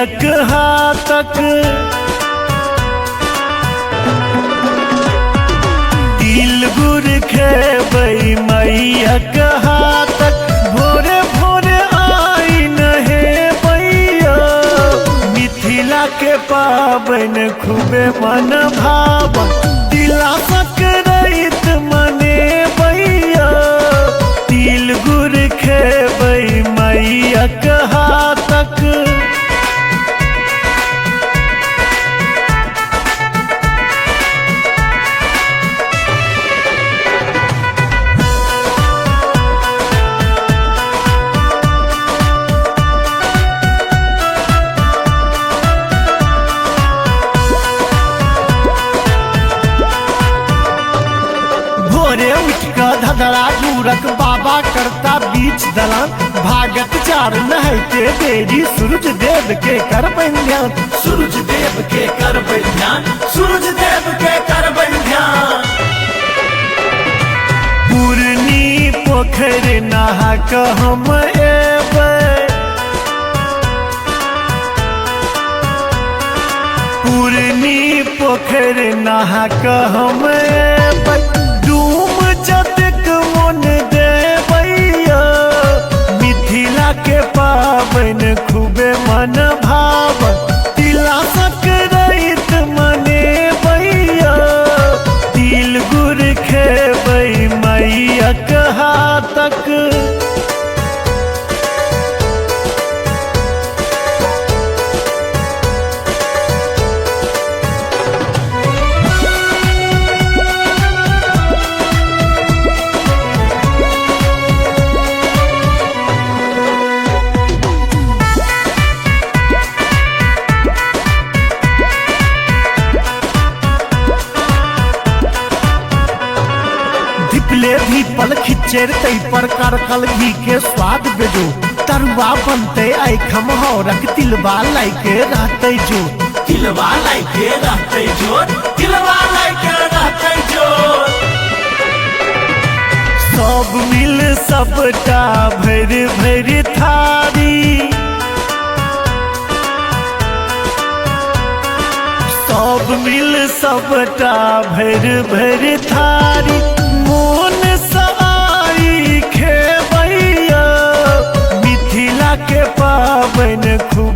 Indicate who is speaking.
Speaker 1: मैयक हाथक तिल गुड़ खेबै मैयक हाथक भोरे भोरे आई नहे बैया मिथिला के पाबन खूबे मन भावन तिला सकरैत मने बैया तिल गुड़ खेबै मैयक हाथक। भोरे उठ का धधरा दूरक बाबा करता बीच दलान भागत चार नहते देरी सूरज देव के कर ध्यान
Speaker 2: सूरज देव के कर ध्यान सूरज देव के कर ध्यान।
Speaker 1: पूर्णी पोखर नहा क हम एबै पूर्णी पोखर नहा क हम एबै डूम जतक मन देवैया मिथिला के पाबन खूबे मन भावन तिला सकरैत मने बैया तिल गुड़ खेबै मैयक हाथक। धिपले भी पल खिचेर तई पर कर कल घी के स्वाद बेजो तरुआ बनते आई खमहौरक तिलवा लाइके रहते जो
Speaker 2: तिलवा लाइके रहते जो तिलवा लाइके रहते जो।
Speaker 1: सब मिल सबटा भर भर थारी सब मिल सबटा भर भर थारी मोन सवारी खेबैया मिथिला के पाबन खूब